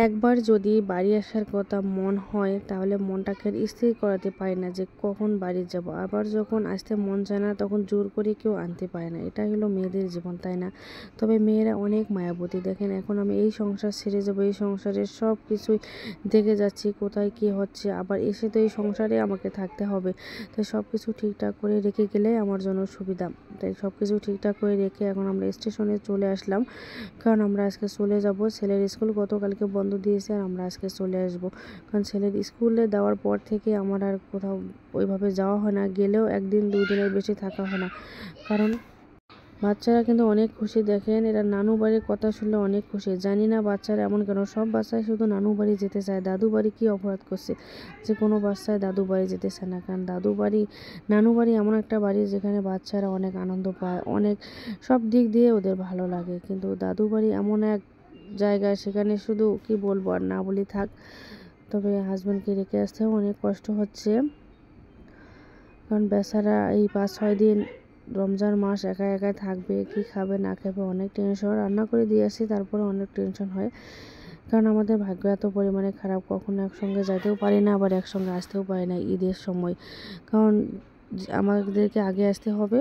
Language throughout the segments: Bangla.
একবার যদি বাড়ি আসার কথা মন হয় তাহলে মনটাকে স্থির করাতে পারি না যে কখন বাড়ি যাব। আবার যখন আসতে মন চায় না তখন জোর করে কেউ আনতে পারে না। এটাই হলো মেয়েদের জীবন, তাই না? তবে মেয়েরা অনেক মায়াবতী। দেখেন এখন আমি এই সংসার ছেড়ে যাবো, এই সংসারের সব কিছুই দেখে যাচ্ছি কোথায় কি হচ্ছে, আবার এসে তো এই সংসারে আমাকে থাকতে হবে। তাই সব কিছু ঠিকঠাক করে রেখে গেলে আমার জন্য সুবিধা। তাই সব কিছু ঠিকঠাক করে রেখে এখন আমরা স্টেশনে চলে আসলাম, কারণ আমরা আজকে চলে যাব। ছেলের স্কুল গতকালকে বন্ধ দিয়েছে আর আমরা আজকে চলে আসব, কারণ ছেলের স্কুলে দেওয়ার পর থেকে আমার আর কোথাও ওইভাবে যাওয়া হয় না। গেলেও 1 দিন 2 দিনের বেশি থাকা হয় না, কারণ বাচ্চারা কিন্তু অনেক খুশি। দেখেন এরা নানু বাড়ির কথা শুনলে অনেক খুশি। জানি না বাচ্চারা এমন কেন, সব বাচ্চাই শুধু নানু বাড়ি যেতে চায়। দাদু বাড়ি কী অপরাধ করছে যে কোনো বাচ্চায় দাদু বাড়ি যেতে চায় না? কারণ নানু বাড়ি এমন একটা বাড়ি যেখানে বাচ্চারা অনেক আনন্দ পায়, অনেক সব দিক দিয়ে ওদের ভালো লাগে। কিন্তু দাদু বাড়ি এমন এক জায়গা, সেখানে শুধু কি বলবো, আর না বলি থাক। তবে হাজব্যান্ডকে রেখে আসতেও অনেক কষ্ট হচ্ছে, কারণ বেচারা এই 5-6 দিন রমজান মাস একা একা থাকবে, কি খাবে না খাবে অনেক টেনশন। রান্না করে দিয়ে আসি, তারপরে অনেক টেনশন হয়, কারণ আমাদের ভাগ্য এত পরিমাণে খারাপ, কখনো একসঙ্গে যেতেও পারি না, আবার একসঙ্গে আসতেও পারি না ঈদের সময়। কারণ আমাদেরকে আগে আসতে হবে,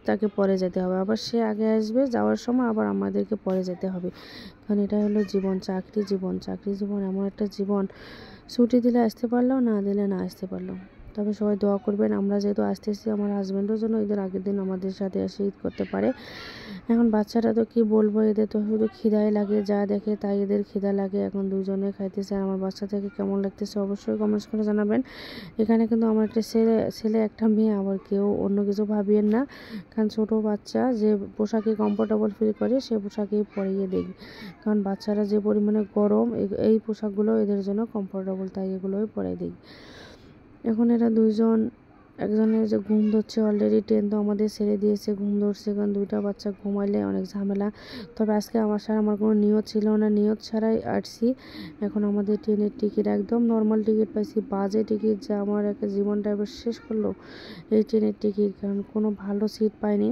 তাকে পরে যেতে হবে, আবার সে আগে আসবে, যাওয়ার সময় আবার আমাদেরকে পরে যেতে হবে। কারণ এটা হলো জীবন, চাকরি জীবন এমন একটা জীবন, ছুটি দিলে আসতে পারলেও, না দিলে না আসতে পারলেও। তবে সবাই দোয়া করবেন, আমরা যেহেতু আসতেছি আমার হাজব্যান্ডও যেন ঈদের আগের দিন আমাদের সাথে এসে ঈদ করতে পারে। এখন বাচ্চারা তো কি বলবো, এদের তো শুধু খিদাই লাগে, যা দেখে তাই এদের খিদা লাগে। এখন দুজনে খাইতেছে, আর আমার বাচ্চা থেকে কেমন লাগতেছে অবশ্যই কমেন্টস করে জানাবেন। এখানে কিন্তু আমার একটা ছেলে একটা মেয়ে, আবার কেউ অন্য কিছু ভাবিয়েন না, কারণ ছোটো বাচ্চা যে পোশাকে কমফোর্টেবল ফিল করে সে পোশাকেই পরিয়ে দিই, কারণ বাচ্চারা যে পরিমাণে গরম, এই পোশাকগুলো এদের জন্য কমফোর্টেবল, তাই এগুলোই পরাই দিই। এখন এরা দুজন, একজনের যে ঘুম ধরছে অলরেডি, ট্রেন তো আমাদের ছেড়ে দিয়েছে, ঘুম ধরছে, কারণ 2টা বাচ্চা ঘুমাইলে অনেক ঝামেলা। তবে আজকে আমার কোনো নিয়ত ছিল না, নিয়ত ছাড়াই আসছি। এখন আমাদের ট্রেনের টিকিট একদম নর্মাল টিকিট পাইছি, বাজে টিকিট যা আমার একটা জীবনটা এবার শেষ করলো এই ট্রেনের টিকিট, কারণ কোনো ভালো সিট পাইনি।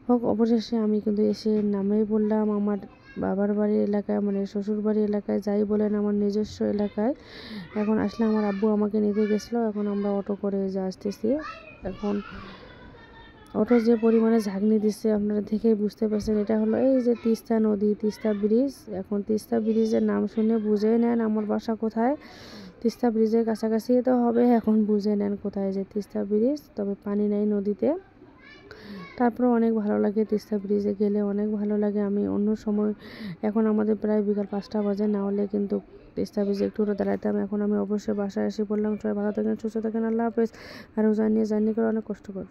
হোক, অবশেষে আমি কিন্তু এসে নামেই বললাম আমার বাবার বাড়ির এলাকায়, মানে শ্বশুর বাড়ির এলাকায়, যাই বলেন আমার নিজস্ব এলাকায়। এখন আসলে আমার আব্বু আমাকে নিতে গেছিলো, এখন আমরা অটো করে আসতেছি। এখন অটো যে পরিমাণে ঝাঁকনি দিচ্ছে আপনারা দেখেই বুঝতে পারছেন, এটা হলো এই যে তিস্তা নদী, তিস্তা ব্রিজ। এখন তিস্তা ব্রিজের নাম শুনে বুঝে নেন আমার বাসা কোথায়। তিস্তা ব্রিজের কাছাকাছি তো হবে, এখন বুঝে নেন কোথায় যে তিস্তা ব্রিজ। তবে পানি নেই নদীতে, তারপরে অনেক ভালো লাগে, তিস্তা ব্রিজে গেলে অনেক ভালো লাগে। আমি অন্য সময়, এখন আমাদের প্রায় বিকাল 5টা বাজে, না হলে কিন্তু তিস্তা ব্রিজে একটু দাঁড়াতাম। এখন আমি অবশ্যই বাসায় এসে পড়লাম। সবাই ভালো থাকেন, সুস্থ থাকেন, আল্লাহ হাফেজ। আর জার্নি করে অনেক কষ্টকর।